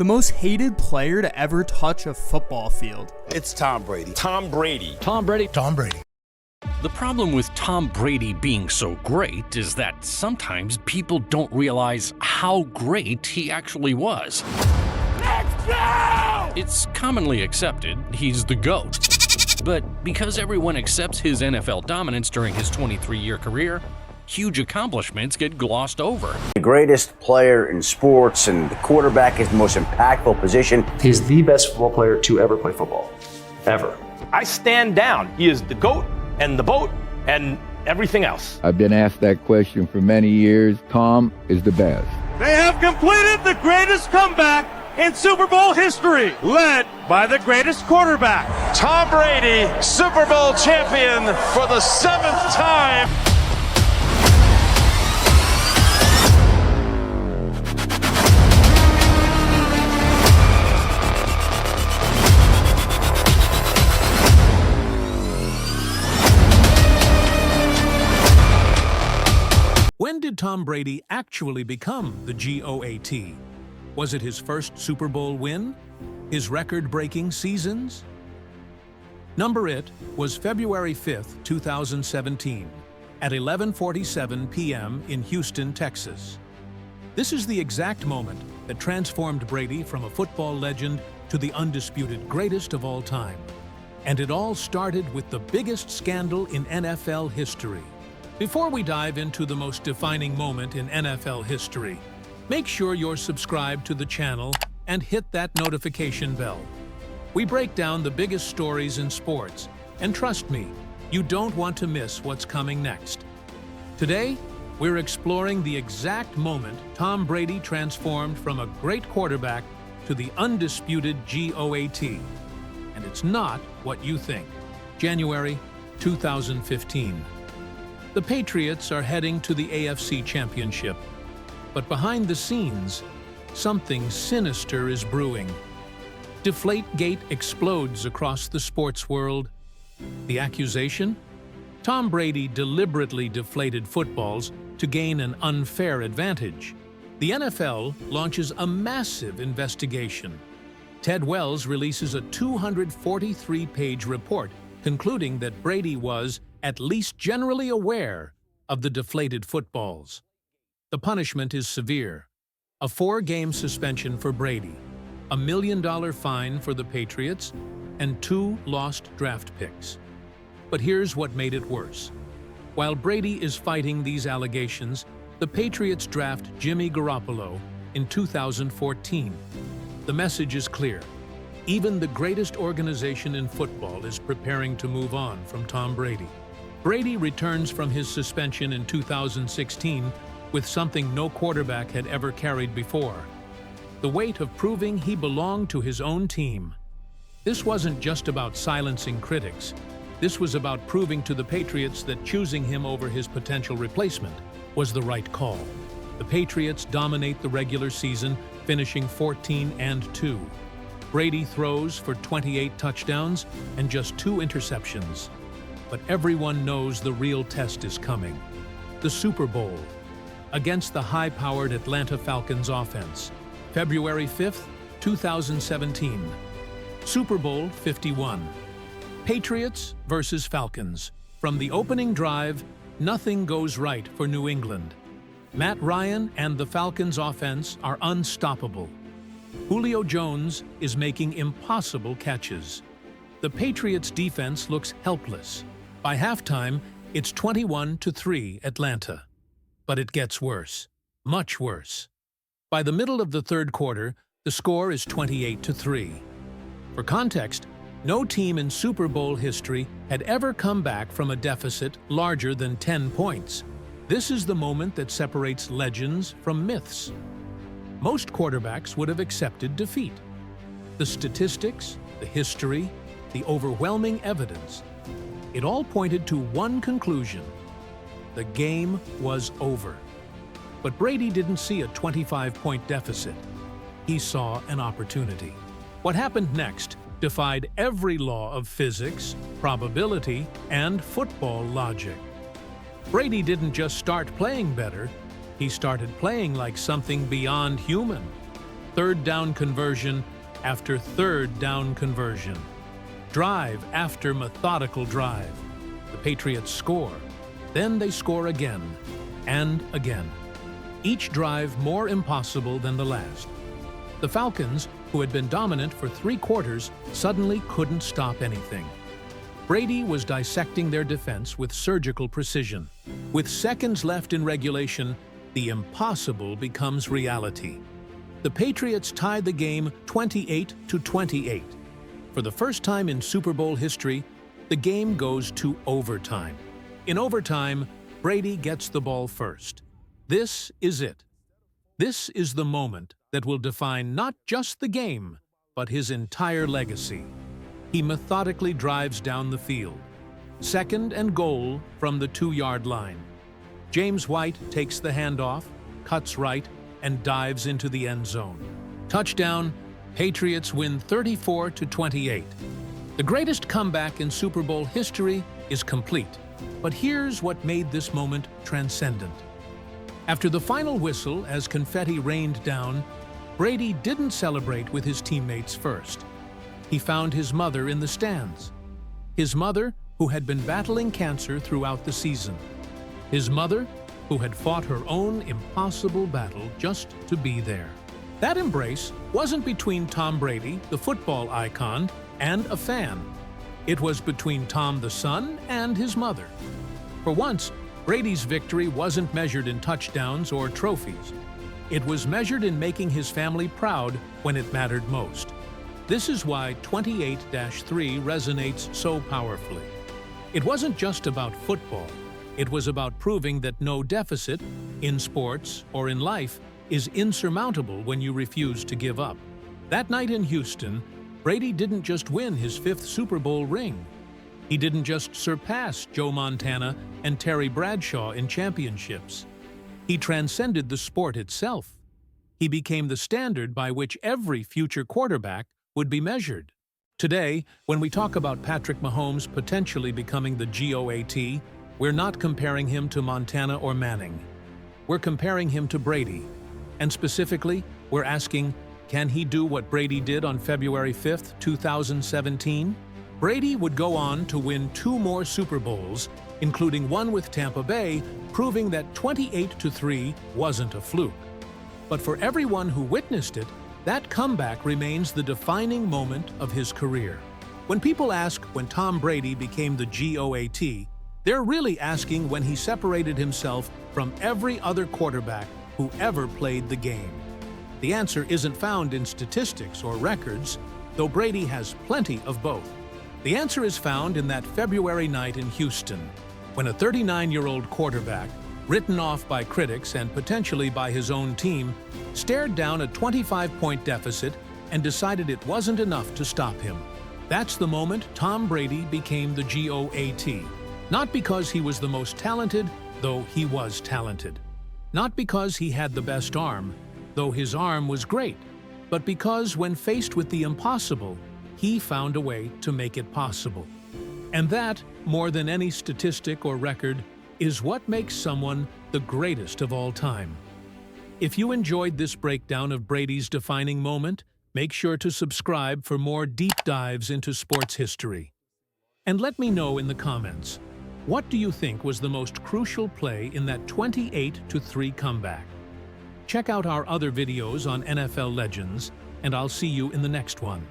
The most hated player to ever touch a football field. It's Tom Brady. Tom Brady. Tom Brady. Tom Brady. The problem with Tom Brady being so great is that sometimes people don't realize how great he actually was. Let's go! It's commonly accepted he's the GOAT. But because everyone accepts his NFL dominance during his 23-year career, huge accomplishments get glossed over. The greatest player in sports, and the quarterback is the most impactful position. He's the best football player to ever play football, ever. I stand down. He is the GOAT and the BOAT and everything else. I've been asked that question for many years. Tom is the best. They have completed the greatest comeback in Super Bowl history, led by the greatest quarterback. Tom Brady, Super Bowl champion for the 7th time. When did Tom Brady actually become the GOAT? Was it his first Super Bowl win? His record-breaking seasons? Number it was February 5th, 2017, at 11:47 p.m. in Houston, Texas. This is the exact moment that transformed Brady from a football legend to the undisputed greatest of all time. And it all started with the biggest scandal in NFL history. Before we dive into the most defining moment in NFL history, make sure you're subscribed to the channel and hit that notification bell. We break down the biggest stories in sports, and trust me, you don't want to miss what's coming next. Today, we're exploring the exact moment Tom Brady transformed from a great quarterback to the undisputed GOAT. And it's not what you think. January 2015. The Patriots are heading to the AFC Championship, but behind the scenes, something sinister is brewing. DeflateGate explodes across the sports world. The accusation? Tom Brady deliberately deflated footballs to gain an unfair advantage. The NFL launches a massive investigation. Ted Wells releases a 243-page report concluding that Brady was at least generally aware of the deflated footballs. The punishment is severe: a 4-game suspension for Brady, a $1 million fine for the Patriots, and 2 lost draft picks. But here's what made it worse. While Brady is fighting these allegations, the Patriots draft Jimmy Garoppolo in 2014. The message is clear. Even the greatest organization in football is preparing to move on from Tom Brady. Brady returns from his suspension in 2016 with something no quarterback had ever carried before: the weight of proving he belonged to his own team. This wasn't just about silencing critics. This was about proving to the Patriots that choosing him over his potential replacement was the right call. The Patriots dominate the regular season, finishing 14-2. Brady throws for 28 touchdowns and just 2 interceptions. But everyone knows the real test is coming. The Super Bowl against the high-powered Atlanta Falcons offense. February 5th, 2017. Super Bowl 51. Patriots versus Falcons. From the opening drive, nothing goes right for New England. Matt Ryan and the Falcons offense are unstoppable. Julio Jones is making impossible catches. The Patriots defense looks helpless. By halftime, it's 21-3 Atlanta. But it gets worse, much worse. By the middle of the third quarter, the score is 28-3. For context, no team in Super Bowl history had ever come back from a deficit larger than 10 points. This is the moment that separates legends from myths. Most quarterbacks would have accepted defeat. The statistics, the history, the overwhelming evidence, it all pointed to one conclusion: the game was over. But Brady didn't see a 25-point deficit. He saw an opportunity. What happened next defied every law of physics, probability, and football logic. Brady didn't just start playing better, he started playing like something beyond human. third down conversion after third down conversion. Drive after methodical drive. The Patriots score. Then they score again and again. Each drive more impossible than the last. The Falcons, who had been dominant for 3 quarters, suddenly couldn't stop anything. Brady was dissecting their defense with surgical precision. With seconds left in regulation, the impossible becomes reality. The Patriots tied the game 28-28. For the first time in Super Bowl history, the game goes to overtime. In overtime, Brady gets the ball first. This is it. This is the moment that will define not just the game, but his entire legacy. He methodically drives down the field. 2nd and goal from the 2-yard line. James White takes the handoff, cuts right, and dives into the end zone. Touchdown, Patriots win 34-28. The greatest comeback in Super Bowl history is complete. But here's what made this moment transcendent. After the final whistle, as confetti rained down, Brady didn't celebrate with his teammates first. He found his mother in the stands. His mother, who had been battling cancer throughout the season. His mother, who had fought her own impossible battle just to be there. That embrace wasn't between Tom Brady, the football icon, and a fan. It was between Tom the son and his mother. For once, Brady's victory wasn't measured in touchdowns or trophies. It was measured in making his family proud when it mattered most. This is why 28-3 resonates so powerfully. It wasn't just about football. It was about proving that no deficit, in sports or in life, is insurmountable when you refuse to give up. That night in Houston, Brady didn't just win his 5th Super Bowl ring. He didn't just surpass Joe Montana and Terry Bradshaw in championships. He transcended the sport itself. He became the standard by which every future quarterback would be measured. Today, when we talk about Patrick Mahomes potentially becoming the GOAT, we're not comparing him to Montana or Manning. We're comparing him to Brady. And specifically, we're asking, can he do what Brady did on February 5th, 2017? Brady would go on to win 2 more Super Bowls, including one with Tampa Bay, proving that 28-3 wasn't a fluke. But for everyone who witnessed it, that comeback remains the defining moment of his career. When people ask when Tom Brady became the GOAT, they're really asking when he separated himself from every other quarterback who ever played the game. The answer isn't found in statistics or records, though Brady has plenty of both. The answer is found in that February night in Houston, when a 39-year-old quarterback, written off by critics and potentially by his own team, stared down a 25-point deficit and decided it wasn't enough to stop him. That's the moment Tom Brady became the GOAT. Not because he was the most talented, though he was talented. Not because he had the best arm, though his arm was great, but because when faced with the impossible, he found a way to make it possible. And that, more than any statistic or record, is what makes someone the greatest of all time. If you enjoyed this breakdown of Brady's defining moment, make sure to subscribe for more deep dives into sports history. And let me know in the comments, what do you think was the most crucial play in that 28-3 comeback? Check out our other videos on NFL legends, and I'll see you in the next one.